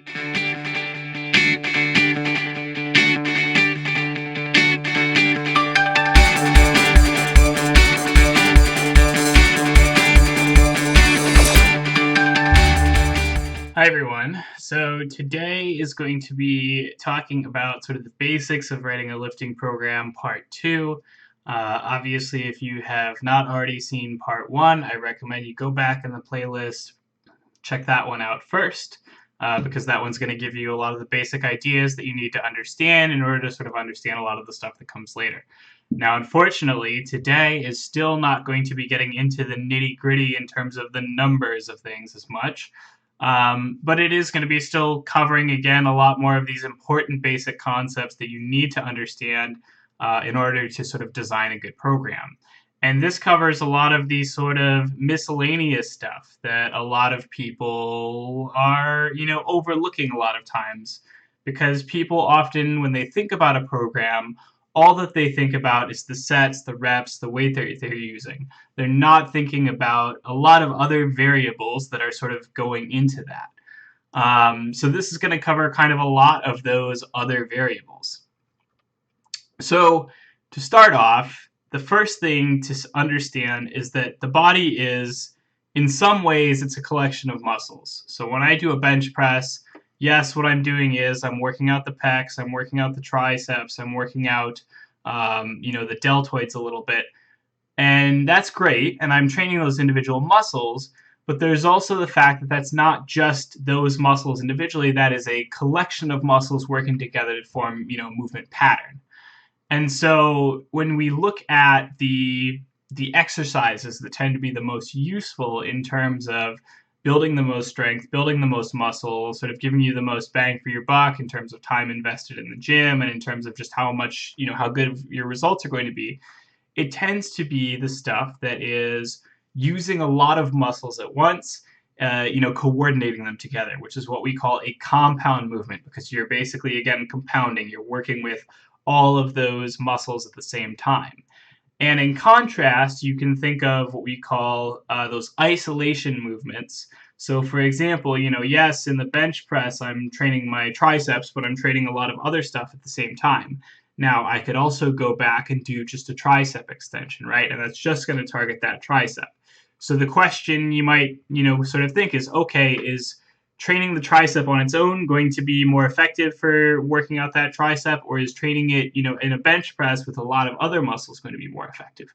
Hi everyone. So today is going to be talking about sort of the basics of writing a lifting program part 2. Obviously, if you have not already seen part 1, I recommend you go back in the playlist, check that one out first, because that one's going to give you a lot of the basic ideas that you need to understand in order to sort of understand a lot of the stuff that comes later. Now, unfortunately, today is still not going to be getting into the nitty-gritty in terms of the numbers of things as much. But it is going to be still covering, again, a lot more of these important basic concepts that you need to understand in order to sort of design a good program. And this covers a lot of the sort of miscellaneous stuff that a lot of people are, overlooking a lot of times. Because people often, when they think about a program, all that they think about is the sets, the reps, the weight they're using. They're not thinking about a lot of other variables that are sort of going into that. So this is going to cover kind of a lot of those other variables. So to start off, the first thing to understand is that the body is, in some ways, it's a collection of muscles. So when I do a bench press, yes, what I'm doing is I'm working out the pecs, I'm working out the triceps, I'm working out, the deltoids a little bit. And that's great, and I'm training those individual muscles, but there's also the fact that that's not just those muscles individually, that is a collection of muscles working together to form, movement pattern. And so when we look at the exercises that tend to be the most useful in terms of building the most strength, building the most muscle, sort of giving you the most bang for your buck in terms of time invested in the gym and in terms of just how much, how good your results are going to be, it tends to be the stuff that is using a lot of muscles at once, coordinating them together, which is what we call a compound movement, because you're basically, again, compounding. You're working with all of those muscles at the same time. And in contrast, you can think of what we call those isolation movements. So for example, yes, in the bench press, I'm training my triceps, but I'm training a lot of other stuff at the same time. Now, I could also go back and do just a tricep extension, right? And that's just going to target that tricep. So the question you might, sort of think is, okay, is training the tricep on its own going to be more effective for working out that tricep, or is training it, in a bench press with a lot of other muscles going to be more effective?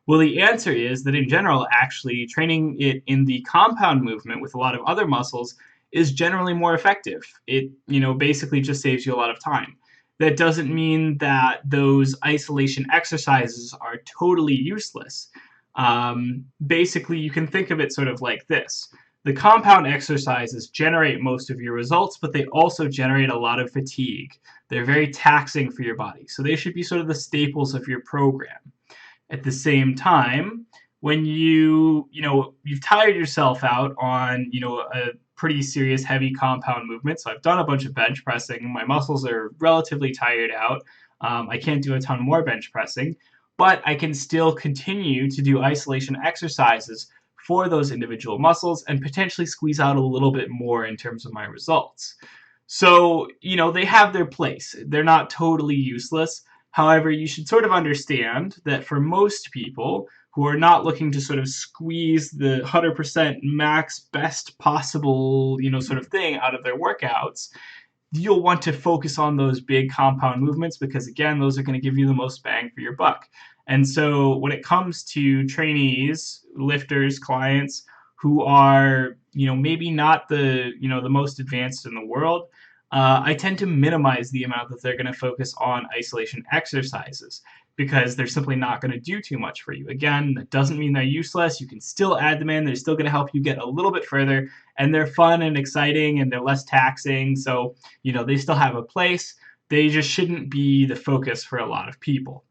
Well, the answer is that in general, actually, training it in the compound movement with a lot of other muscles is generally more effective. It, basically just saves you a lot of time. That doesn't mean that those isolation exercises are totally useless. Basically, you can think of it sort of like this. The compound exercises generate most of your results, but they also generate a lot of fatigue. They're very taxing for your body, so they should be sort of the staples of your program. At the same time, when you've tired yourself out on, a pretty serious heavy compound movement, so I've done a bunch of bench pressing, my muscles are relatively tired out, I can't do a ton more bench pressing, but I can still continue to do isolation exercises for those individual muscles and potentially squeeze out a little bit more in terms of my results. So, they have their place. They're not totally useless. However, you should sort of understand that for most people who are not looking to sort of squeeze the 100% max best possible, sort of thing out of their workouts, you'll want to focus on those big compound movements because, again, those are going to give you the most bang for your buck. And so when it comes to trainees, lifters, clients who are, maybe not the, the most advanced in the world, I tend to minimize the amount that they're going to focus on isolation exercises because they're simply not going to do too much for you. Again, that doesn't mean they're useless. You can still add them in. They're still going to help you get a little bit further, and they're fun and exciting, and they're less taxing. So, they still have a place. They just shouldn't be the focus for a lot of people.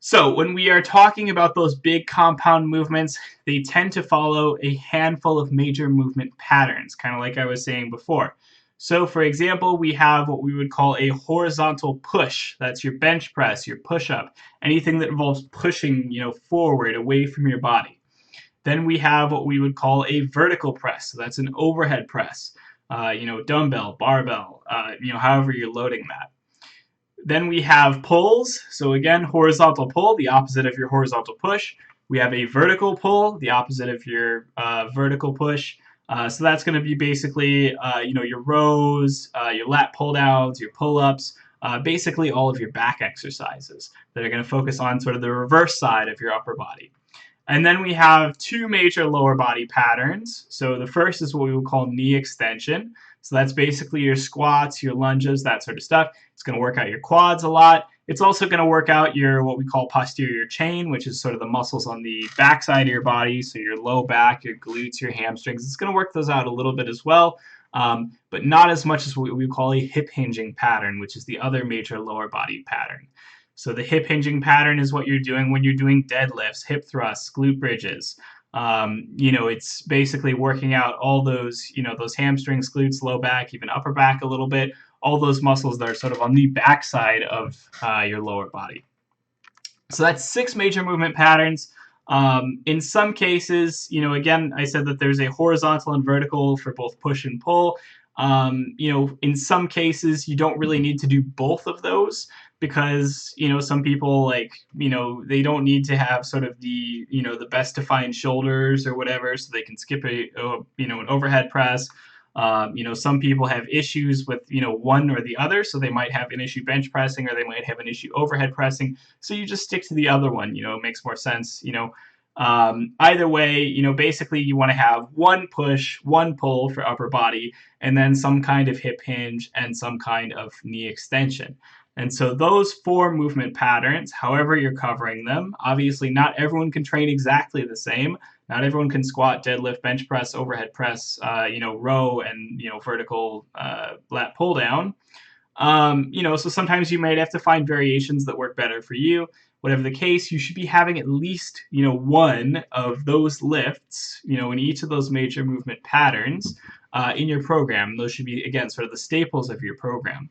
So when we are talking about those big compound movements, they tend to follow a handful of major movement patterns, kind of like I was saying before. So for example, we have what we would call a horizontal push. That's your bench press, your push-up, anything that involves pushing, forward away from your body. Then we have what we would call a vertical press. So that's an overhead press. dumbbell, barbell, however you're loading that. Then we have pulls. So again, horizontal pull, the opposite of your horizontal push. We have a vertical pull, the opposite of your vertical push. So that's going to be basically, your rows, your lat pull downs, your pull ups, basically all of your back exercises that are going to focus on sort of the reverse side of your upper body. And then we have two major lower body patterns. So the first is what we would call knee extension. So that's basically your squats, your lunges, that sort of stuff. It's going to work out your quads a lot. It's also going to work out your what we call posterior chain, which is sort of the muscles on the backside of your body. So your low back, your glutes, your hamstrings. It's going to work those out a little bit as well, but not as much as what we call a hip hinging pattern, which is the other major lower body pattern. So the hip hinging pattern is what you're doing when you're doing deadlifts, hip thrusts, glute bridges. It's basically working out all those, those hamstrings, glutes, low back, even upper back a little bit, all those muscles that are sort of on the backside of your lower body. So that's 6 major movement patterns. In some cases, again, I said that there's a horizontal and vertical for both push and pull. In some cases, you don't really need to do both of those because, some people they don't need to have sort of the best defined shoulders or whatever, so they can skip an overhead press. Some people have issues with, one or the other, so they might have an issue bench pressing or they might have an issue overhead pressing. So you just stick to the other one, it makes more sense, either way, basically you want to have one push, one pull for upper body, and then some kind of hip hinge and some kind of knee extension. And so those 4 movement patterns, however you're covering them, obviously not everyone can train exactly the same. Not everyone can squat, deadlift, bench press, overhead press, row, and vertical lat pull down. So sometimes you might have to find variations that work better for you. Whatever the case, you should be having at least one of those lifts, in each of those major movement patterns in your program. Those should be, again, sort of the staples of your program.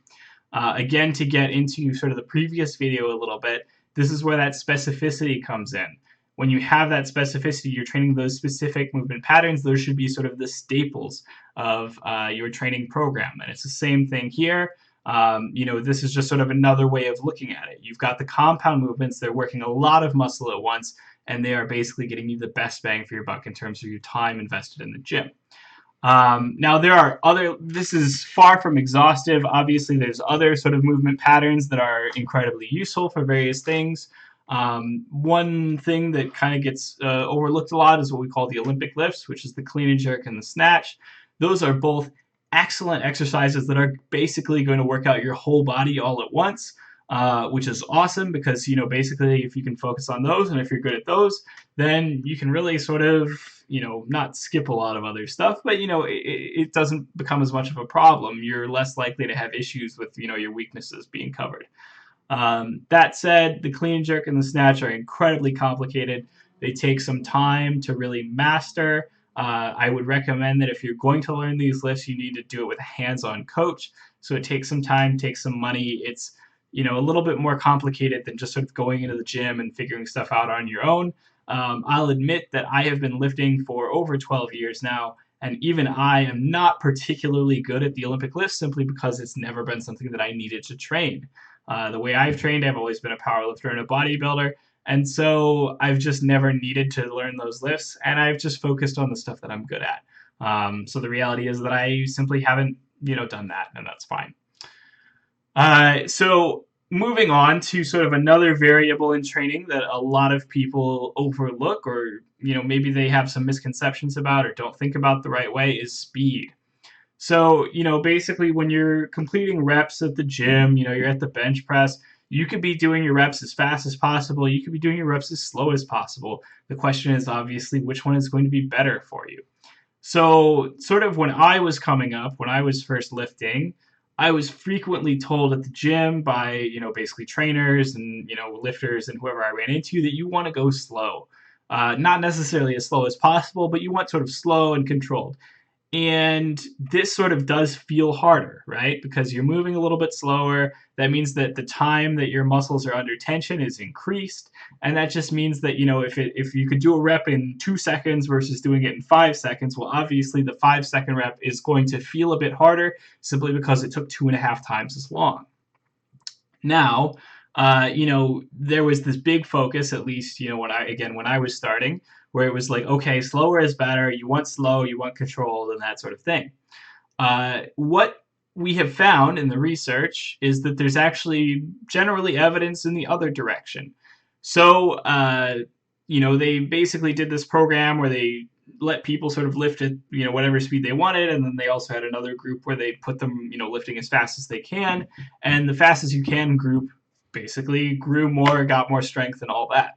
Again, to get into sort of the previous video a little bit, this is where that specificity comes in. When you have that specificity, you're training those specific movement patterns. Those should be sort of the staples of your training program. And it's the same thing here. This is just sort of another way of looking at it. You've got the compound movements. They're working a lot of muscle at once, and they are basically getting you the best bang for your buck in terms of your time invested in the gym. Now there are this is far from exhaustive. Obviously there's other sort of movement patterns that are incredibly useful for various things. One thing that kind of gets overlooked a lot is what we call the Olympic lifts, which is the clean and jerk and the snatch. Those are both excellent exercises that are basically going to work out your whole body all at once, which is awesome because, basically if you can focus on those and if you're good at those, then you can really sort of, not skip a lot of other stuff, but, it doesn't become as much of a problem. You're less likely to have issues with, your weaknesses being covered. That said, the clean and jerk and the snatch are incredibly complicated. They take some time to really master. I would recommend that if you're going to learn these lifts, you need to do it with a hands-on coach. So it takes some time, takes some money. It's, a little bit more complicated than just sort of going into the gym and figuring stuff out on your own. I'll admit that I have been lifting for over 12 years now, and even I am not particularly good at the Olympic lifts simply because it's never been something that I needed to train. The way I've trained, I've always been a powerlifter and a bodybuilder, and so I've just never needed to learn those lifts, and I've just focused on the stuff that I'm good at. So the reality is that I simply haven't, done that, and that's fine. So moving on to sort of another variable in training that a lot of people overlook, or maybe they have some misconceptions about or don't think about the right way, is speed. So, basically when you're completing reps at the gym, you're at the bench press, you could be doing your reps as fast as possible. You could be doing your reps as slow as possible. The question is obviously which one is going to be better for you. So sort of when I was coming up, when I was first lifting, I was frequently told at the gym by, basically trainers and, lifters and whoever I ran into that you want to go slow. Not necessarily as slow as possible, but you want sort of slow and controlled. And this sort of does feel harder, right? Because you're moving a little bit slower. That means that the time that your muscles are under tension is increased. And that just means that, if you could do a rep in 2 seconds versus doing it in 5 seconds, well, obviously the 5 second rep is going to feel a bit harder simply because it took 2.5 times as long. Now, there was this big focus, at least, when I was starting, where it was like, okay, slower is better. You want slow, you want controlled, and that sort of thing. What we have found in the research is that there's actually generally evidence in the other direction. So, they basically did this program where they let people sort of lift at whatever speed they wanted, and then they also had another group where they put them lifting as fast as they can, and the fastest you can group basically grew more, got more strength, and all that.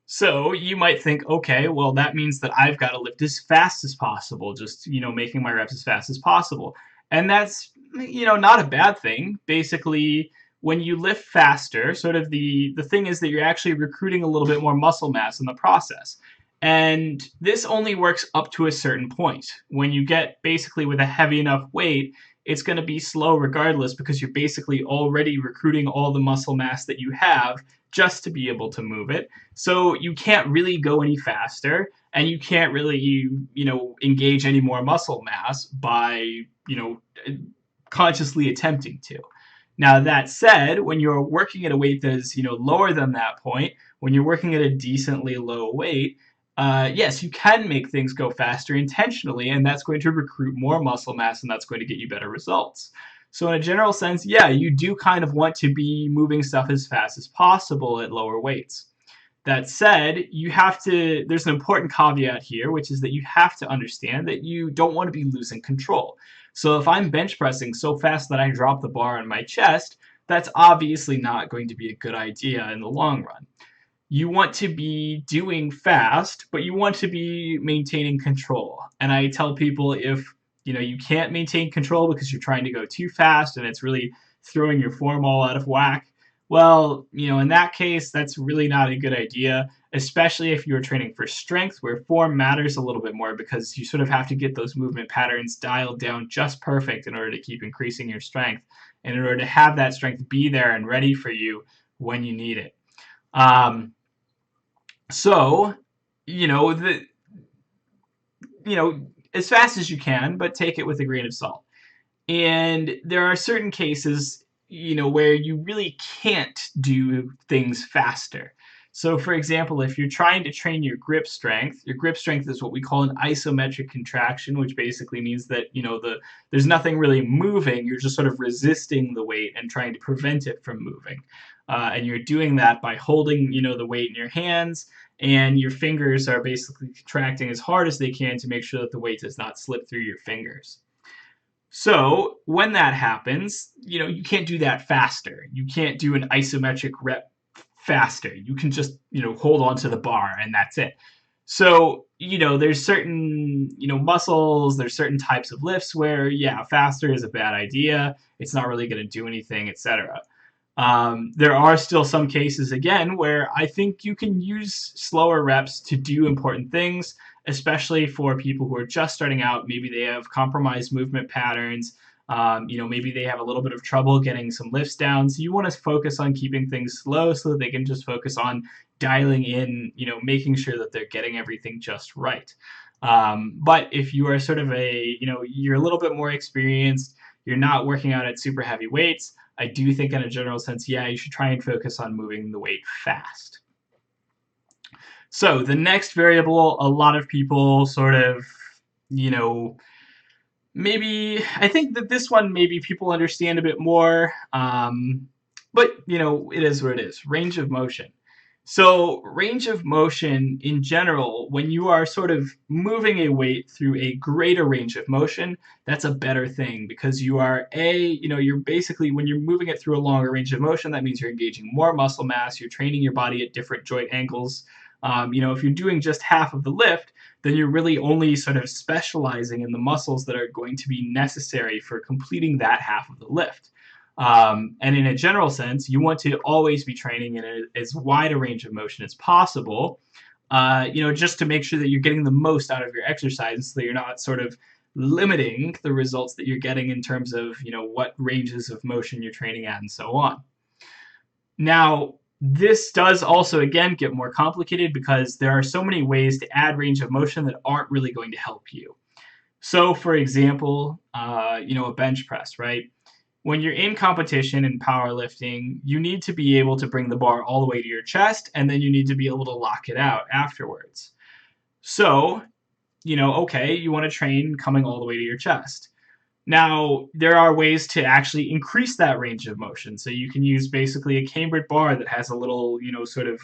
So you might think, okay, well, that means that I've got to lift as fast as possible, just, making my reps as fast as possible. And that's, not a bad thing. Basically, when you lift faster, sort of the thing is that you're actually recruiting a little bit more muscle mass in the process. And this only works up to a certain point. When you get basically with a heavy enough weight, it's going to be slow regardless because you're basically already recruiting all the muscle mass that you have just to be able to move it. So you can't really go any faster, and you can't really, engage any more muscle mass by, consciously attempting to. Now, that said, when you're working at a weight that is, lower than that point, when you're working at a decently low weight, yes, you can make things go faster intentionally, and that's going to recruit more muscle mass, and that's going to get you better results. So in a general sense, yeah, you do kind of want to be moving stuff as fast as possible at lower weights. That said, there's an important caveat here, which is that you have to understand that you don't want to be losing control. So if I'm bench pressing so fast that I drop the bar on my chest, that's obviously not going to be a good idea in the long run. You want to be doing fast, but you want to be maintaining control. And I tell people if you can't maintain control because you're trying to go too fast and it's really throwing your form all out of whack, well, in that case, that's really not a good idea, especially if you're training for strength, where form matters a little bit more because you sort of have to get those movement patterns dialed down just perfect in order to keep increasing your strength and in order to have that strength be there and ready for you when you need it. So, as fast as you can, but take it with a grain of salt. And there are certain cases, where you really can't do things faster. So, for example, if you're trying to train your grip strength is what we call an isometric contraction, which basically means that, there's nothing really moving. You're just sort of resisting the weight and trying to prevent it from moving. And you're doing that by holding, the weight in your hands, and your fingers are basically contracting as hard as they can to make sure that the weight does not slip through your fingers. So when that happens, you can't do that faster. You can't do an isometric rep faster. You can just, hold on to the bar and that's it. So, there's certain, muscles, there's certain types of lifts where, yeah, faster is a bad idea. It's not really going to do anything, etc. There are still some cases, again, where I think you can use slower reps to do important things, especially for people who are just starting out. Maybe they have compromised movement patterns. Maybe they have a little bit of trouble getting some lifts down. So you want to focus on keeping things slow so that they can just focus on dialing in, making sure that they're getting everything just right. But if you are sort of you're a little bit more experienced, you're not working out at super heavy weights, I do think in a general sense, yeah, you should try and focus on moving the weight fast. So the next variable, a lot of people sort of, maybe, I think that this one maybe people understand a bit more, but, it is what it is, range of motion. So range of motion in general, when you are sort of moving a weight through a greater range of motion, that's a better thing because you are you're basically, when you're moving it through a longer range of motion, that means you're engaging more muscle mass, you're training your body at different joint angles. If you're doing just half of the lift, then you're really only sort of specializing in the muscles that are going to be necessary for completing that half of the lift. And in a general sense, you want to always be training in as wide a range of motion as possible, just to make sure that you're getting the most out of your exercise so that you're not sort of limiting the results that you're getting in terms of, what ranges of motion you're training at and so on. Now, this does also, again, get more complicated because there are so many ways to add range of motion that aren't really going to help you. So, for example, a bench press, right? When you're in competition in powerlifting, you need to be able to bring the bar all the way to your chest, and then you need to be able to lock it out afterwards. So, okay, you want to train coming all the way to your chest. Now, there are ways to actually increase that range of motion. So you can use basically a cambered bar that has a little, sort of,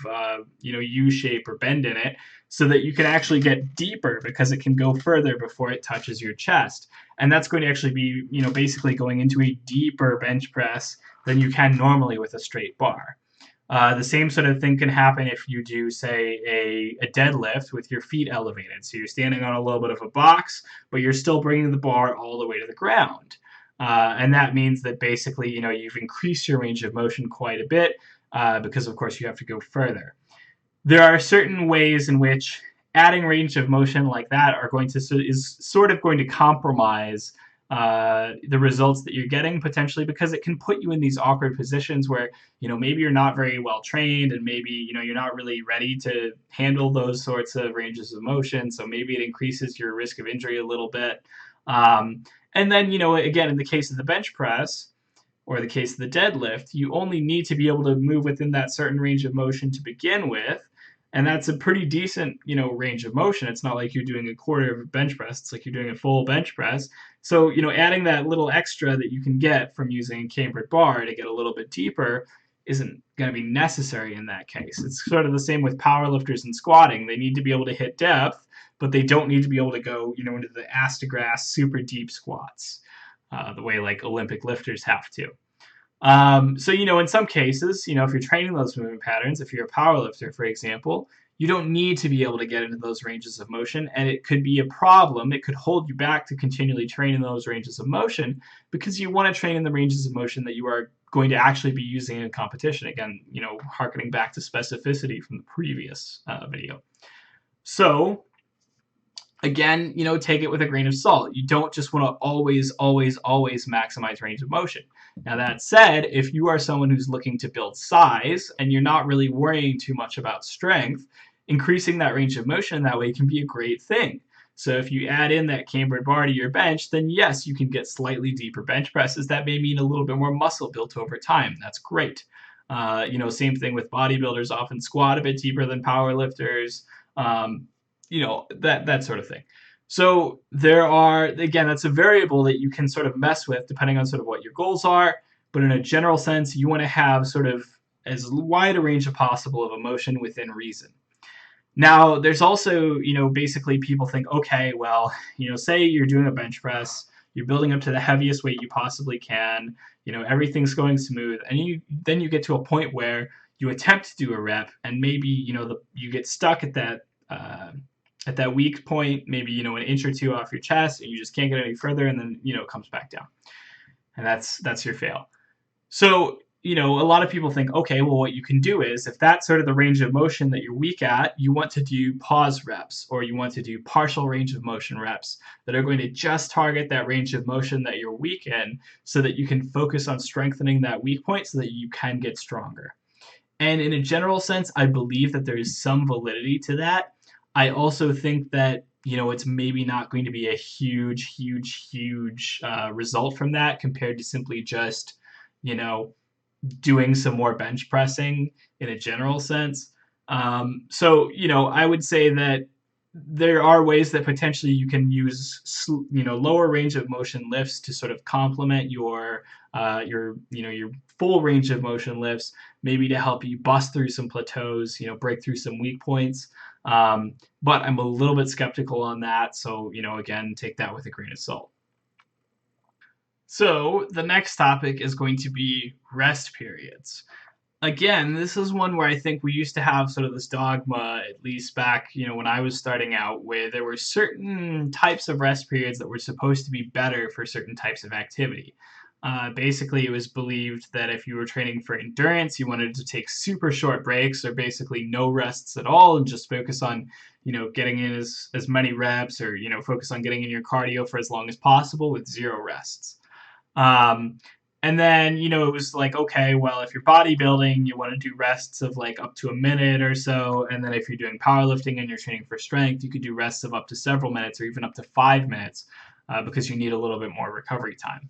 U shape or bend in it so that you can actually get deeper because it can go further before it touches your chest. And that's going to actually be, basically going into a deeper bench press than you can normally with a straight bar. The same sort of thing can happen if you do, say, a deadlift with your feet elevated. So you're standing on a little bit of a box, but you're still bringing the bar all the way to the ground. And that means that basically, you've increased your range of motion quite a bit because, of course, you have to go further. There are certain ways in which adding range of motion like that is sort of going to compromise the results that you're getting potentially because it can put you in these awkward positions where maybe you're not very well trained and maybe you're not really ready to handle those sorts of ranges of motion, so maybe it increases your risk of injury a little bit. And then again, in the case of the bench press or the case of the deadlift, you only need to be able to move within that certain range of motion to begin with. And that's a pretty decent, range of motion. It's not like you're doing a quarter of a bench press. It's like you're doing a full bench press. So, adding that little extra that you can get from using a cambered bar to get a little bit deeper isn't going to be necessary in that case. It's sort of the same with powerlifters and squatting. They need to be able to hit depth, but they don't need to be able to go, into the ass to grass super deep squats, the way like Olympic lifters have to. So, in some cases, if you're training those movement patterns, if you're a powerlifter, for example, you don't need to be able to get into those ranges of motion, and it could be a problem. It could hold you back to continually train in those ranges of motion because you want to train in the ranges of motion that you are going to actually be using in competition. Again, harkening back to specificity from the previous video. So, again, take it with a grain of salt. You don't just want to always, always, always maximize range of motion. Now, that said, if you are someone who's looking to build size and you're not really worrying too much about strength, increasing that range of motion that way can be a great thing. So if you add in that cambered bar to your bench, then yes, you can get slightly deeper bench presses. That may mean a little bit more muscle built over time. That's great. Same thing with bodybuilders often squat a bit deeper than powerlifters. That sort of thing. So there are, again, that's a variable that you can sort of mess with depending on sort of what your goals are. But in a general sense, you want to have sort of as wide a range as possible of emotion within reason. Now, there's also, basically people think, okay, well, say you're doing a bench press, you're building up to the heaviest weight you possibly can, everything's going smooth, and then you get to a point where you attempt to do a rep, and maybe, you get stuck at that weak point, maybe, an inch or two off your chest, and you just can't get any further, and then, it comes back down. And that's your fail. So, a lot of people think, okay, well, what you can do is, if that's sort of the range of motion that you're weak at, you want to do pause reps, or you want to do partial range of motion reps that are going to just target that range of motion that you're weak in so that you can focus on strengthening that weak point so that you can get stronger. And in a general sense, I believe that there is some validity to that. I also think that, it's maybe not going to be a huge result from that compared to simply just, doing some more bench pressing in a general sense. So, I would say that there are ways that potentially you can use, lower range of motion lifts to sort of complement your full range of motion lifts, maybe to help you bust through some plateaus, break through some weak points. But I'm a little bit skeptical on that. So, again, take that with a grain of salt. So the next topic is going to be rest periods. Again, this is one where I think we used to have sort of this dogma, at least back, when I was starting out, where there were certain types of rest periods that were supposed to be better for certain types of activity. Basically, it was believed that if you were training for endurance, you wanted to take super short breaks or basically no rests at all and just focus on, getting in as many reps or, focus on getting in your cardio for as long as possible with zero rests. Um, and then, it was like, okay, well, if you're bodybuilding, you want to do rests of like up to a minute or so. And then if you're doing powerlifting and you're training for strength, you could do rests of up to several minutes or even up to 5 minutes because you need a little bit more recovery time.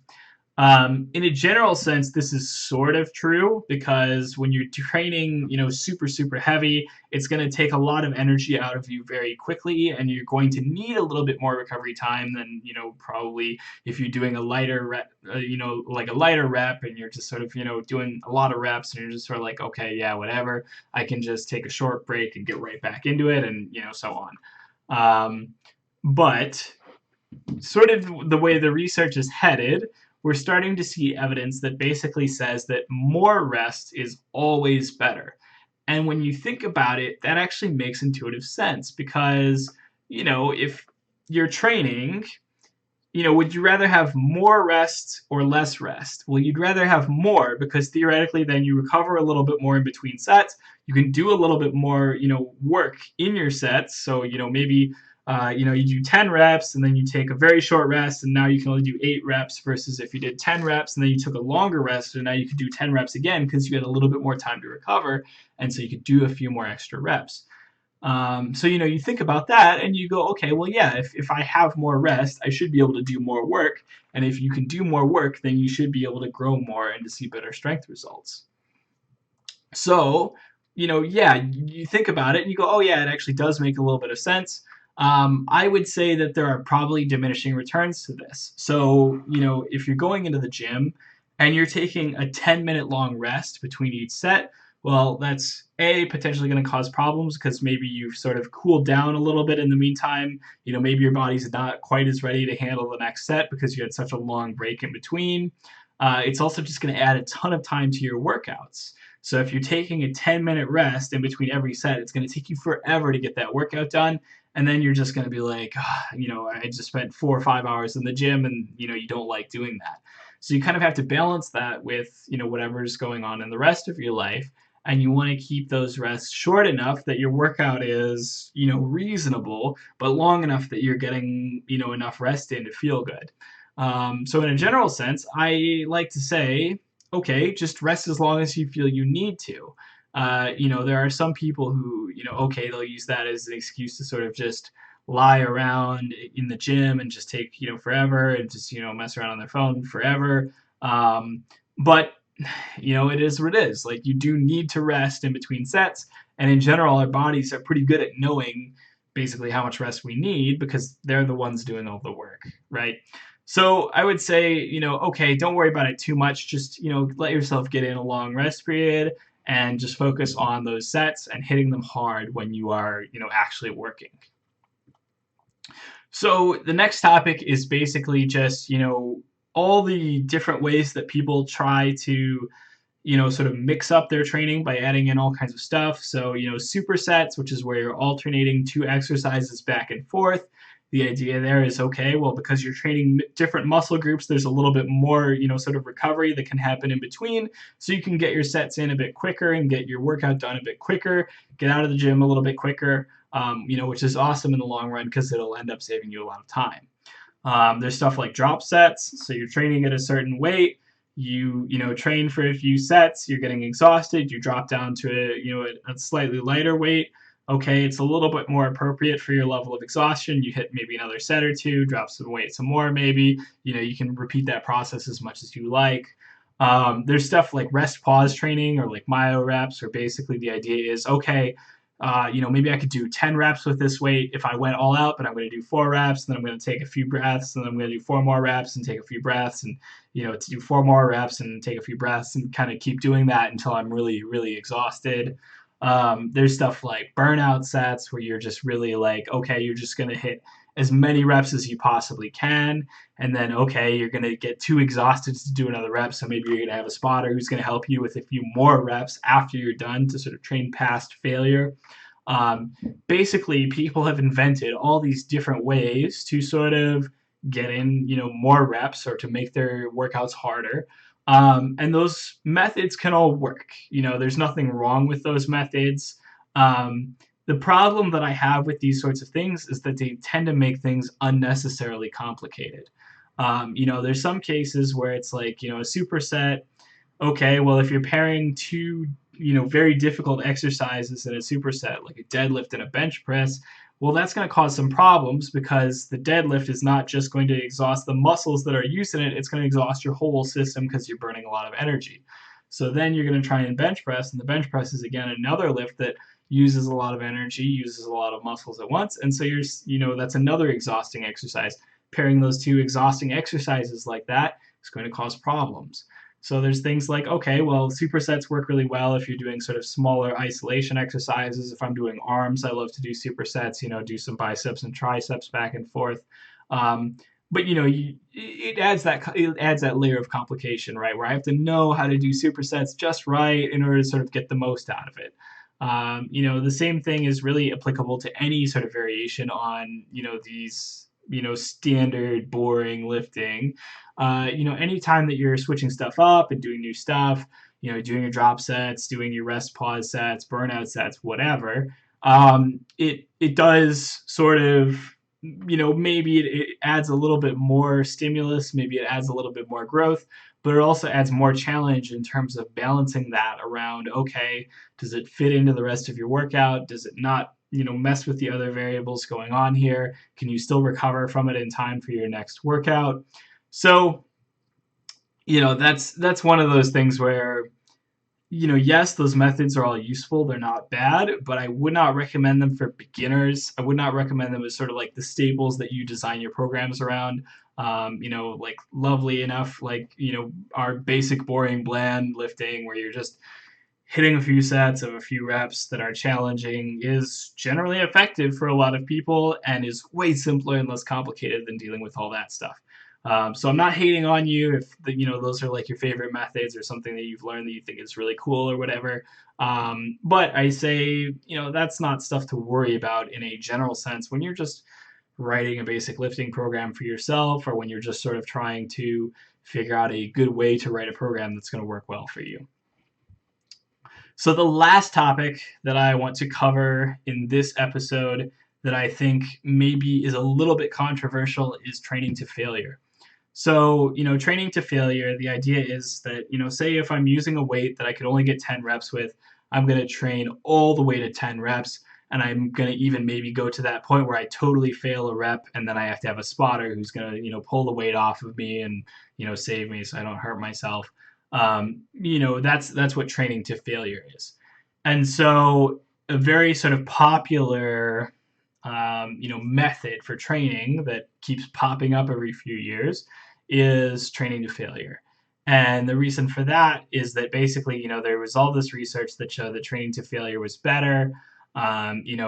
In a general sense, this is sort of true because when you're training, super, super heavy, it's going to take a lot of energy out of you very quickly, and you're going to need a little bit more recovery time than, probably if you're doing a lighter rep, like a lighter rep, and you're just sort of, doing a lot of reps, and you're just sort of like, okay, yeah, whatever, I can just take a short break and get right back into it, and, so on. But sort of the way the research is headed, we're starting to see evidence that basically says that more rest is always better. And when you think about it, that actually makes intuitive sense because, if you're training, would you rather have more rest or less rest? Well, you'd rather have more because theoretically then you recover a little bit more in between sets. You can do a little bit more, work in your sets. So, maybe you do 10 reps and then you take a very short rest and now you can only do 8 reps versus if you did 10 reps and then you took a longer rest and now you could do 10 reps again because you had a little bit more time to recover and so you could do a few more extra reps. So, you think about that and you go, okay, well, yeah, if I have more rest, I should be able to do more work. And if you can do more work, then you should be able to grow more and to see better strength results. So, yeah, you think about it and you go, oh, yeah, it actually does make a little bit of sense. I would say that there are probably diminishing returns to this. So, if you're going into the gym and you're taking a 10-minute long rest between each set, well, that's potentially going to cause problems because maybe you've sort of cooled down a little bit in the meantime. Maybe your body's not quite as ready to handle the next set because you had such a long break in between. It's also just going to add a ton of time to your workouts. So if you're taking a 10-minute rest in between every set, it's going to take you forever to get that workout done. And then you're just going to be like, I just spent 4 or 5 hours in the gym and, you don't like doing that. So you kind of have to balance that with, whatever's going on in the rest of your life. And you want to keep those rests short enough that your workout is, reasonable, but long enough that you're getting, enough rest in to feel good. So in a general sense, I like to say, okay, just rest as long as you feel you need to. There are some people who, okay, they'll use that as an excuse to sort of just lie around in the gym and just take, forever and just, mess around on their phone forever. But it is what it is. Like, you do need to rest in between sets. And in general, our bodies are pretty good at knowing basically how much rest we need because they're the ones doing all the work, right? So I would say, okay, don't worry about it too much. Just, let yourself get in a long rest period and just focus on those sets and hitting them hard when you are, actually working. So the next topic is basically just, all the different ways that people try to, sort of mix up their training by adding in all kinds of stuff. So, supersets, which is where you're alternating 2 exercises back and forth. The idea there is, okay, well, because you're training different muscle groups, there's a little bit more, sort of recovery that can happen in between. So you can get your sets in a bit quicker and get your workout done a bit quicker, get out of the gym a little bit quicker, which is awesome in the long run because it'll end up saving you a lot of time. There's stuff like drop sets. So you're training at a certain weight. You train for a few sets. You're getting exhausted. You drop down to a slightly lighter weight. Okay, it's a little bit more appropriate for your level of exhaustion. You hit maybe another set or two, drop some weight some more maybe. You can repeat that process as much as you like. There's stuff like rest pause training or like myo reps, where basically the idea is, okay, maybe I could do 10 reps with this weight if I went all out, but I'm going to do 4 reps, then I'm going to take a few breaths, and then I'm going to do 4 more reps and take a few breaths, and to do 4 more reps and take a few breaths and kind of keep doing that until I'm really, really exhausted. There's stuff like burnout sets where you're just really like, okay, you're just going to hit as many reps as you possibly can. And then, okay, you're going to get too exhausted to do another rep. So maybe you're going to have a spotter who's going to help you with a few more reps after you're done to sort of train past failure. Basically, people have invented all these different ways to sort of get in, more reps or to make their workouts harder. And those methods can all work. There's nothing wrong with those methods. Um, the problem that I have with these sorts of things is that they tend to make things unnecessarily complicated. There's some cases where it's like, a superset. Okay, well, if you're pairing two, very difficult exercises in a superset, like a deadlift and a bench press, well, that's going to cause some problems because the deadlift is not just going to exhaust the muscles that are used in it, it's going to exhaust your whole system because you're burning a lot of energy. So then you're going to try and bench press, and the bench press is again another lift that uses a lot of energy, uses a lot of muscles at once, and so that's another exhausting exercise. Pairing those two exhausting exercises like that is going to cause problems. So there's things like, okay, well, supersets work really well if you're doing sort of smaller isolation exercises. If I'm doing arms, I love to do supersets, do some biceps and triceps back and forth. But it adds that layer of complication, right? Where I have to know how to do supersets just right in order to sort of get the most out of it. The same thing is really applicable to any sort of variation on, these, standard boring lifting. Anytime that you're switching stuff up and doing new stuff, doing your drop sets, doing your rest pause sets, burnout sets, whatever, it does sort of, maybe it adds a little bit more stimulus, maybe it adds a little bit more growth, but it also adds more challenge in terms of balancing that around, okay, does it fit into the rest of your workout? Does it not, mess with the other variables going on here? Can you still recover from it in time for your next workout? So, that's one of those things where, yes, those methods are all useful. They're not bad, but I would not recommend them for beginners. I would not recommend them as sort of like the staples that you design your programs around. Like lovely enough, like, our basic, boring, bland lifting where you're just hitting a few sets of a few reps that are challenging is generally effective for a lot of people and is way simpler and less complicated than dealing with all that stuff. So I'm not hating on you if those are like your favorite methods or something that you've learned that you think is really cool or whatever. But I say that's not stuff to worry about in a general sense when you're just writing a basic lifting program for yourself or when you're just sort of trying to figure out a good way to write a program that's going to work well for you. So the last topic that I want to cover in this episode that I think maybe is a little bit controversial is training to failure. So, training to failure, the idea is that, say if I'm using a weight that I could only get 10 reps with, I'm going to train all the way to 10 reps. And I'm going to even maybe go to that point where I totally fail a rep and then I have to have a spotter who's going to, pull the weight off of me and, save me so I don't hurt myself. That's what training to failure is. And so a very sort of popular, method for training that keeps popping up every few years is training to failure. And the reason for that is that basically, there was all this research that showed that training to failure was better.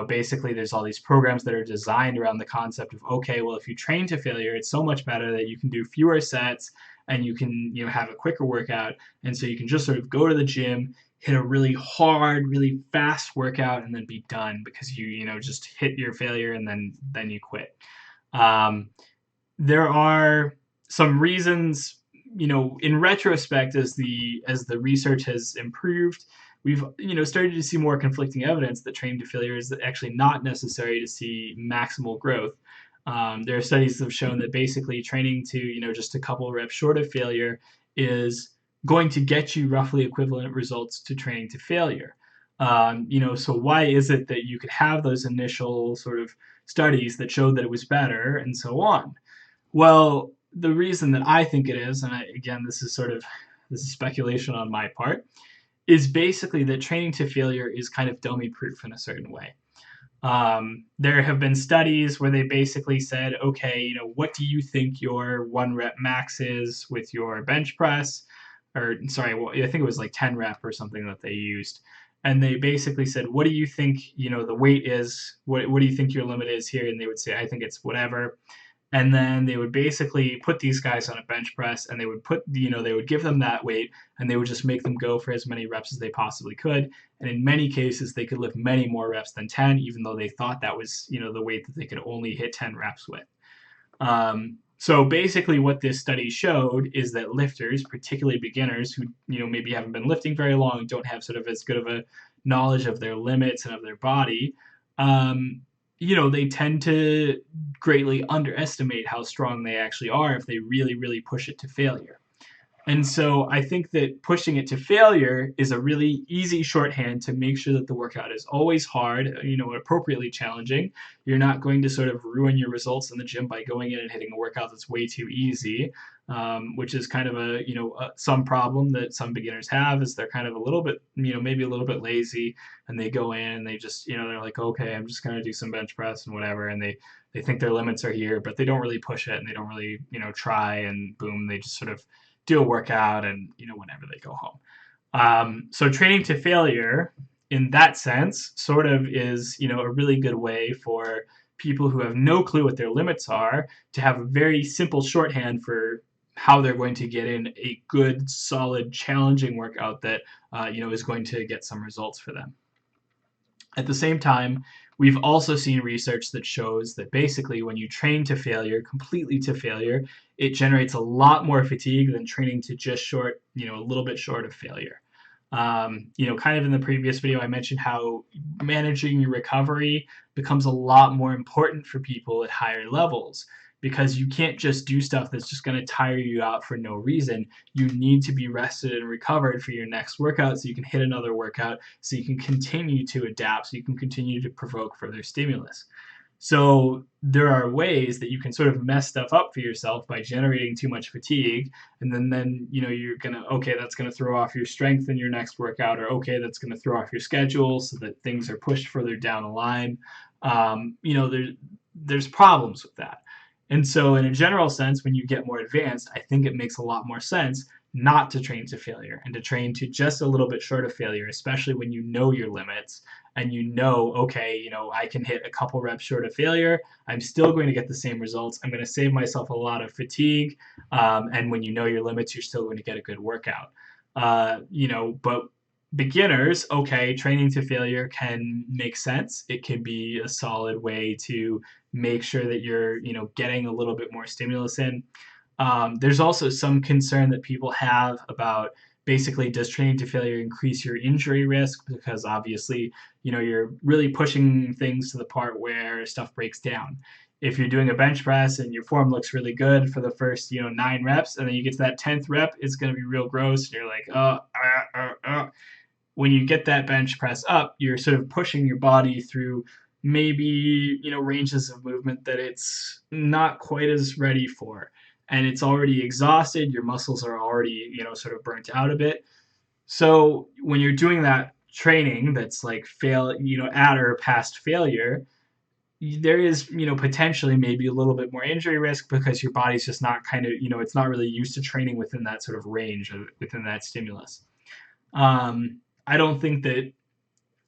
Basically, there's all these programs that are designed around the concept of, okay, well, if you train to failure, it's so much better that you can do fewer sets and you can, have a quicker workout. And so you can just sort of go to the gym, hit a really hard, really fast workout, and then be done because you just hit your failure and then you quit. There are some reasons, in retrospect, as the research has improved, we've started to see more conflicting evidence that training to failure is actually not necessary to see maximal growth. There are studies that have shown that basically training to just a couple reps short of failure is going to get you roughly equivalent results to training to failure. So why is it that you could have those initial sort of studies that showed that it was better and so on? Well, the reason that I think it is, and again, this is speculation on my part, is basically that training to failure is kind of dummy proof in a certain way. There have been studies where they basically said, okay, what do you think your 1 rep max is with your bench press? Or sorry, I think it was like 10 rep or something that they used. And they basically said, what do you think, the weight is? What do you think your limit is here? And they would say, I think it's whatever. And then they would basically put these guys on a bench press and they would they would give them that weight and they would just make them go for as many reps as they possibly could. And in many cases, they could lift many more reps than 10, even though they thought that was, the weight that they could only hit 10 reps with. So basically what this study showed is that lifters, particularly beginners who, maybe haven't been lifting very long, don't have sort of as good of a knowledge of their limits and of their body, um, they tend to greatly underestimate how strong they actually are if they really, really push it to failure. And so I think that pushing it to failure is a really easy shorthand to make sure that the workout is always hard, appropriately challenging. You're not going to sort of ruin your results in the gym by going in and hitting a workout that's way too easy, which is kind of some problem that some beginners have is they're kind of a little bit, maybe a little bit lazy, and they go in and they just, they're like, okay, I'm just going to do some bench press and whatever. And they think their limits are here, but they don't really push it and they don't really, try, and boom, they just sort of do a workout and whenever they go home. So training to failure in that sense sort of is a really good way for people who have no clue what their limits are to have a very simple shorthand for how they're going to get in a good, solid, challenging workout that is going to get some results for them. At the same time, we've also seen research that shows that basically when you train to failure, completely to failure, it generates a lot more fatigue than training to just a little bit short of failure. Kind of in the previous video, I mentioned how managing your recovery becomes a lot more important for people at higher levels because you can't just do stuff that's just going to tire you out for no reason. You need to be rested and recovered for your next workout so you can hit another workout, so you can continue to adapt, so you can continue to provoke further stimulus. So there are ways that you can sort of mess stuff up for yourself by generating too much fatigue, and then you're gonna, okay, that's gonna throw off your strength in your next workout, or okay, that's gonna throw off your schedule so that things are pushed further down the line. There's problems with that. And so in a general sense, when you get more advanced, I think it makes a lot more sense not to train to failure and to train to just a little bit short of failure, especially when you know your limits and okay, I can hit a couple reps short of failure. I'm still going to get the same results. I'm going to save myself a lot of fatigue. And when you know your limits, you're still going to get a good workout. But beginners, okay, training to failure can make sense. It can be a solid way to make sure that you're, getting a little bit more stimulus in. There's also some concern that people have about basically, does training to failure increase your injury risk? Because obviously, you're really pushing things to the part where stuff breaks down. If you're doing a bench press and your form looks really good for the first, 9 reps, and then you get to that 10th rep, it's going to be real gross. And you're like, when you get that bench press up, you're sort of pushing your body through maybe, ranges of movement that it's not quite as ready for. And it's already exhausted. Your muscles are already, sort of burnt out a bit. So when you're doing that training that's like at or past failure, there is, potentially maybe a little bit more injury risk because your body's just not it's not really used to training within that sort of range within that stimulus. I don't think that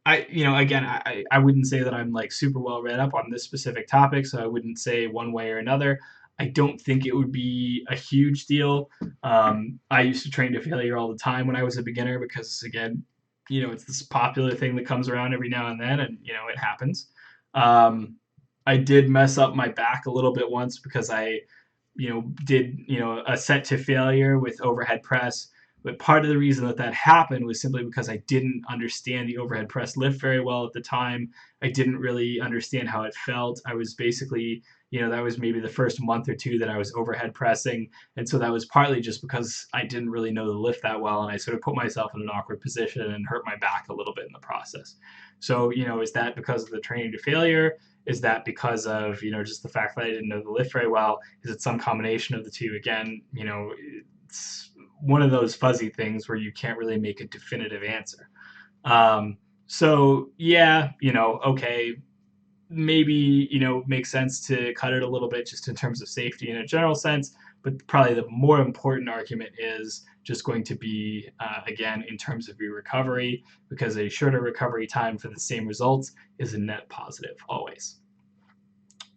again, I wouldn't say that I'm like super well read up on this specific topic, so I wouldn't say one way or another. I don't think it would be a huge deal. I used to train to failure all the time when I was a beginner because, again, it's this popular thing that comes around every now and then, and, it happens. I did mess up my back a little bit once because I, did, a set to failure with overhead press. But part of the reason that happened was simply because I didn't understand the overhead press lift very well at the time. I didn't really understand how it felt. I was basically, that was maybe the first month or two that I was overhead pressing. And so that was partly just because I didn't really know the lift that well. And I sort of put myself in an awkward position and hurt my back a little bit in the process. So, is that because of the training to failure? Is that because of, just the fact that I didn't know the lift very well? Is it some combination of the two? Again, it's one of those fuzzy things where you can't really make a definitive answer. So yeah, okay, maybe, makes sense to cut it a little bit just in terms of safety in a general sense, but probably the more important argument is just going to be, again, in terms of your recovery, because a shorter recovery time for the same results is a net positive always.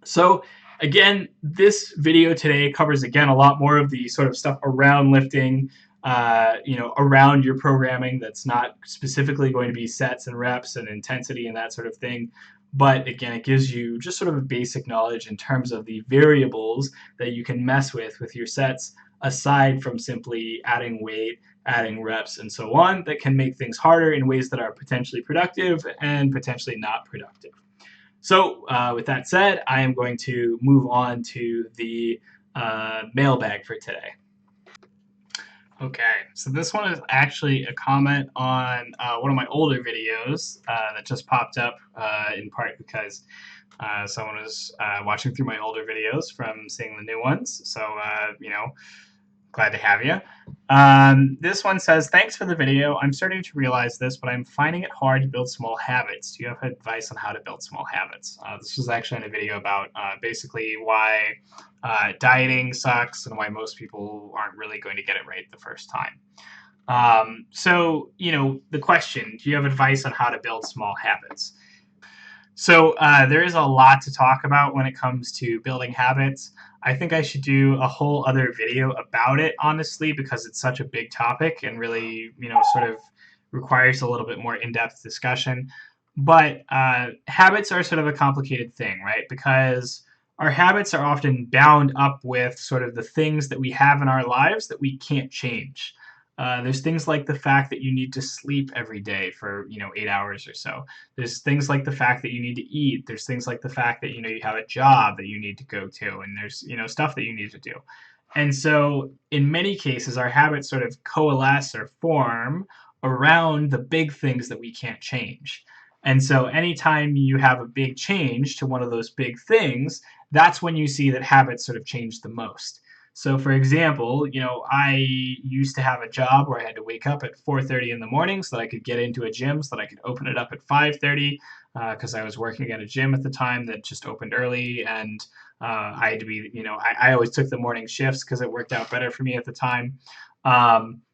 So again, this video today covers, again, a lot more of the sort of stuff around lifting, around your programming that's not specifically going to be sets and reps and intensity and that sort of thing. But again, it gives you just sort of a basic knowledge in terms of the variables that you can mess with your sets, aside from simply adding weight, adding reps, and so on, that can make things harder in ways that are potentially productive and potentially not productive. So, with that said, I am going to move on to the mailbag for today. Okay, so this one is actually a comment on one of my older videos that just popped up in part because someone was watching through my older videos from seeing the new ones. So, glad to have you. This one says, thanks for the video. I'm starting to realize this, but I'm finding it hard to build small habits. Do you have advice on how to build small habits? This was actually in a video about basically why dieting sucks and why most people aren't really going to get it right the first time. The question, do you have advice on how to build small habits? So there is a lot to talk about when it comes to building habits. I think I should do a whole other video about it, honestly, because it's such a big topic and really, sort of requires a little bit more in-depth discussion. But habits are sort of a complicated thing, right? Because our habits are often bound up with sort of the things that we have in our lives that we can't change. There's things like the fact that you need to sleep every day for 8 hours or so. There's things like the fact that you need to eat. There's things like the fact that you have a job that you need to go to, and there's stuff that you need to do. And so in many cases, our habits sort of coalesce or form around the big things that we can't change. And so anytime you have a big change to one of those big things, that's when you see that habits sort of change the most. So, for example, I used to have a job where I had to wake up at 4:30 in the morning so that I could get into a gym, so that I could open it up at 5:30, because I was working at a gym at the time that just opened early, and I had to be, I always took the morning shifts because it worked out better for me at the time.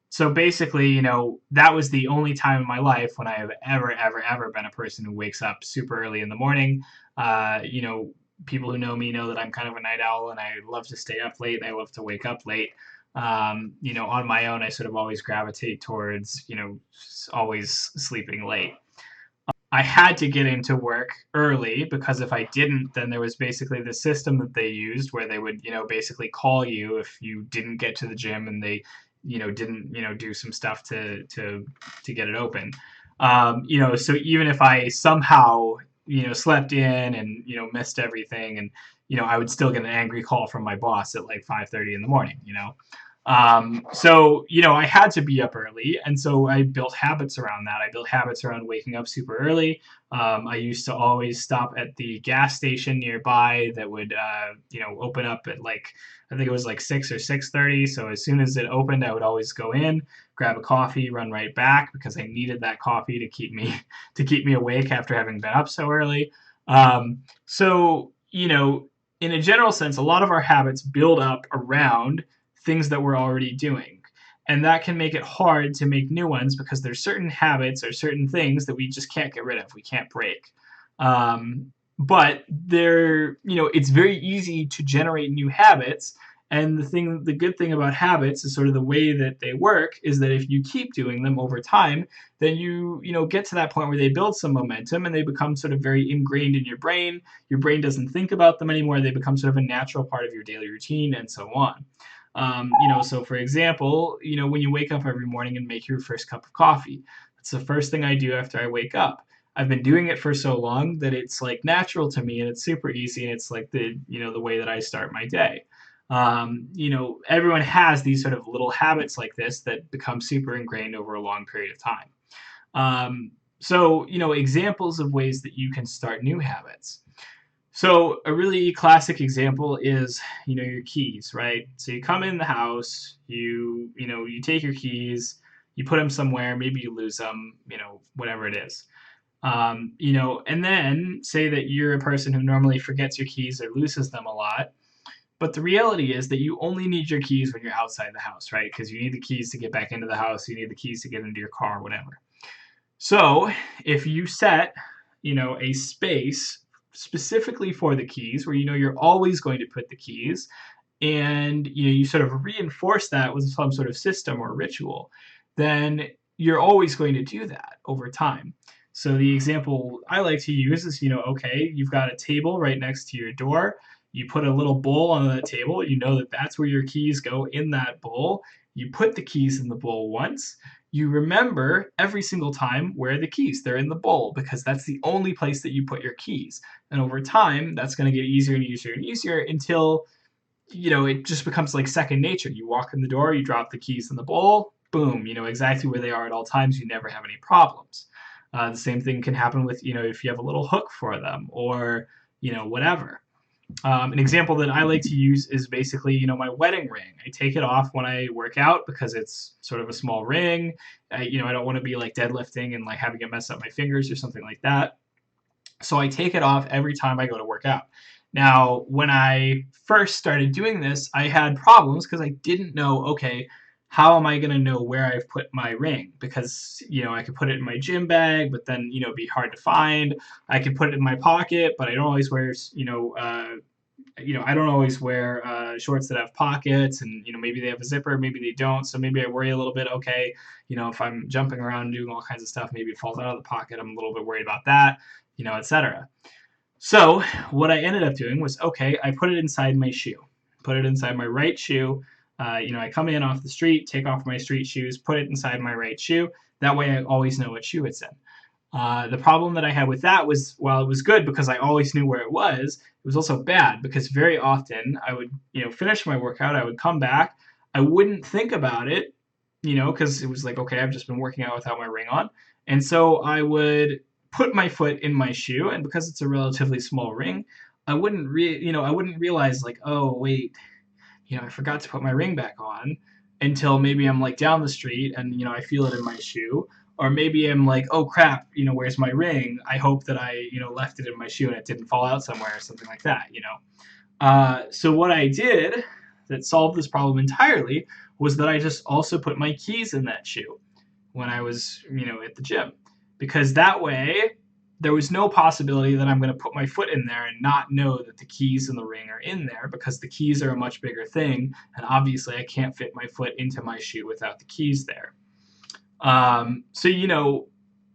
So basically, that was the only time in my life when I have ever been a person who wakes up super early in the morning. People who know me know that I'm kind of a night owl and I love to stay up late and I love to wake up late. On my own, I sort of always gravitate towards, always sleeping late. I had to get into work early because if I didn't, then there was basically the system that they used where they would, basically call you if you didn't get to the gym and they, didn't, do some stuff to get it open. So even if I somehow, slept in and, missed everything and, I would still get an angry call from my boss at like 5:30 in the morning. I had to be up early, and so I built habits around that. I built habits around waking up super early. I used to always stop at the gas station nearby that would, open up at like, I think it was like 6 or 6:30. So as soon as it opened, I would always go in, grab a coffee, run right back because I needed that coffee to keep me awake after having been up so early. Um, so you know, in a general sense, a lot of our habits build up around things that we're already doing. And that can make it hard to make new ones because there's certain habits or certain things that we just can't get rid of. We can't break. But it's very easy to generate new habits. And the good thing about habits is sort of the way that they work is that if you keep doing them over time, then you get to that point where they build some momentum and they become sort of very ingrained in your brain. Your brain doesn't think about them anymore. They become sort of a natural part of your daily routine and so on. So for example, when you wake up every morning and make your first cup of coffee, that's the first thing I do after I wake up. I've been doing it for so long that it's like natural to me and it's super easy and it's like the way that I start my day. Everyone has these sort of little habits like this that become super ingrained over a long period of time. Examples of ways that you can start new habits. So a really classic example is, your keys, right? So you come in the house, you take your keys, you put them somewhere, maybe you lose them, whatever it is. And then say that you're a person who normally forgets your keys or loses them a lot. But the reality is that you only need your keys when you're outside the house, right? Because you need the keys to get back into the house, you need the keys to get into your car, whatever. So if you set, a space specifically for the keys where you're always going to put the keys and you sort of reinforce that with some sort of system or ritual, then you're always going to do that over time. So the example I like to use is, okay, you've got a table right next to your door. You put a little bowl on that table. You know that that's where your keys go in that bowl. You put the keys in the bowl once. You remember every single time where are the keys. They're in the bowl because that's the only place that you put your keys. And over time, that's going to get easier and easier and easier until it just becomes like second nature. You walk in the door, you drop the keys in the bowl, boom, you know exactly where they are at all times. You never have any problems. The same thing can happen with, if you have a little hook for them or, whatever. An example that I like to use is basically, my wedding ring. I take it off when I work out because it's sort of a small ring. I don't want to be like deadlifting and like having it mess up my fingers or something like that. So I take it off every time I go to work out. Now, when I first started doing this, I had problems because I didn't know, okay, how am I going to know where I've put my ring? Because, I could put it in my gym bag, but then, it'd be hard to find. I could put it in my pocket, but I don't always wear, I don't always wear shorts that have pockets, and maybe they have a zipper, maybe they don't. So maybe I worry a little bit. Okay, if I'm jumping around and doing all kinds of stuff, maybe it falls out of the pocket. I'm a little bit worried about that, etc. So what I ended up doing was, okay, I put it inside my shoe, put it inside my right shoe. I come in off the street, take off my street shoes, put it inside my right shoe. That way I always know what shoe it's in. The problem that I had with that was, while it was good because I always knew where it was also bad because very often I would, finish my workout, I would come back, I wouldn't think about it, because it was like, okay, I've just been working out without my ring on. And so I would put my foot in my shoe, and because it's a relatively small ring, I wouldn't realize like, oh wait, I forgot to put my ring back on until maybe I'm like down the street and I feel it in my shoe, or maybe I'm like, oh crap, where's my ring? I hope that I left it in my shoe and it didn't fall out somewhere or something like that. So what I did that solved this problem entirely was that I just also put my keys in that shoe when I was at the gym, because that way there was no possibility that I'm going to put my foot in there and not know that the keys and the ring are in there, because the keys are a much bigger thing, and obviously I can't fit my foot into my shoe without the keys there. So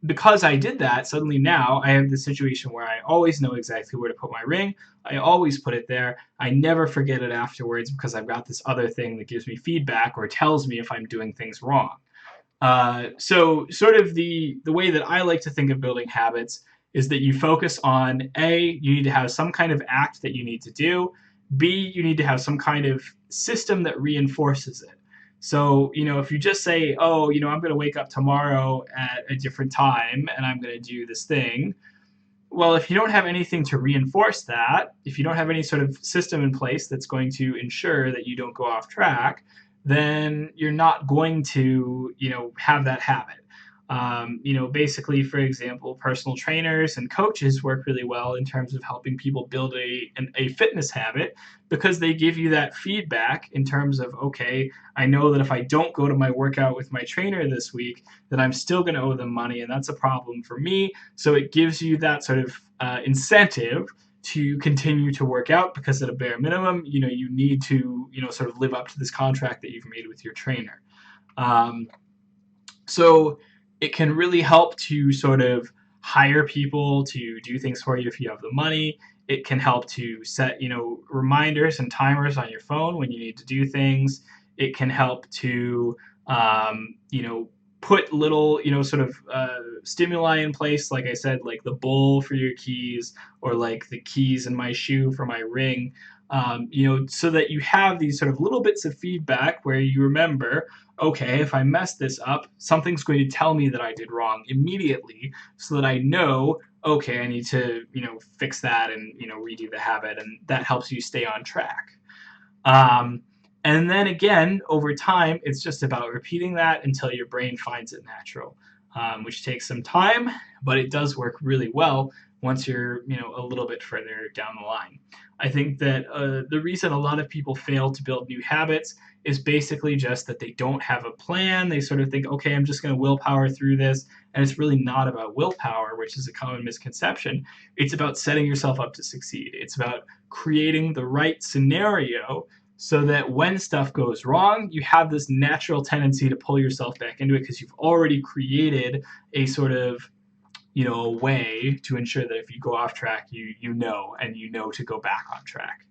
because I did that, suddenly now I have the situation where I always know exactly where to put my ring. I always put it there. I never forget it afterwards because I've got this other thing that gives me feedback or tells me if I'm doing things wrong. So sort of the way that I like to think of building habits is that you focus on A, you need to have some kind of act that you need to do. B, you need to have some kind of system that reinforces it. So, if you just say, oh, I'm going to wake up tomorrow at a different time and I'm going to do this thing. Well, if you don't have anything to reinforce that, if you don't have any sort of system in place that's going to ensure that you don't go off track, then you're not going to, have that habit. Basically, for example, personal trainers and coaches work really well in terms of helping people build a fitness habit, because they give you that feedback in terms of, okay, I know that if I don't go to my workout with my trainer this week, that I'm still going to owe them money, and that's a problem for me. So it gives you that sort of incentive to continue to work out, because at a bare minimum, you need to, sort of live up to this contract that you've made with your trainer. So it can really help to sort of hire people to do things for you if you have the money. It can help to set, reminders and timers on your phone when you need to do things. It can help to, put little, sort of stimuli in place, like I said, like the bowl for your keys, or like the keys in my shoe for my ring, so that you have these sort of little bits of feedback where you remember, okay, if I mess this up, something's going to tell me that I did wrong immediately, so that I know, okay, I need to, fix that and, redo the habit, and that helps you stay on track. And then again, over time, it's just about repeating that until your brain finds it natural, which takes some time, but it does work really well once you're, a little bit further down the line. I think that the reason a lot of people fail to build new habits is basically just that they don't have a plan. They sort of think, okay, I'm just going to willpower through this. And it's really not about willpower, which is a common misconception. It's about setting yourself up to succeed. It's about creating the right scenario so that when stuff goes wrong, you have this natural tendency to pull yourself back into it, because you've already created a sort of a way to ensure that if you go off track, you know, and you know to go back on track.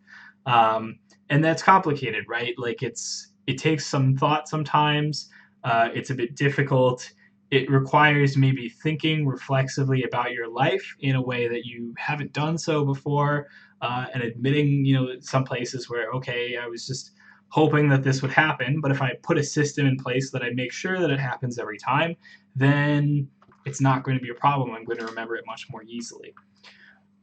And that's complicated, right? Like it takes some thought sometimes. It's a bit difficult. It requires maybe thinking reflexively about your life in a way that you haven't done so before, and admitting, some places where, okay, I was just hoping that this would happen, but if I put a system in place that I make sure that it happens every time, then it's not going to be a problem. I'm going to remember it much more easily.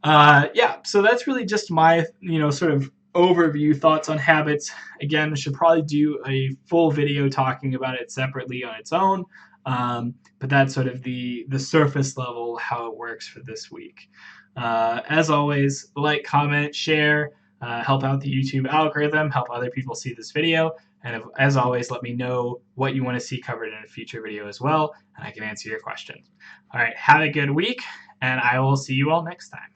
Yeah, so that's really just my, sort of overview thoughts on habits. Again, I should probably do a full video talking about it separately on its own, but that's sort of the surface level how it works for this week. As always, like, comment, share, help out the YouTube algorithm, help other people see this video, and as always, let me know what you want to see covered in a future video as well, and I can answer your questions. All right, have a good week, and I will see you all next time.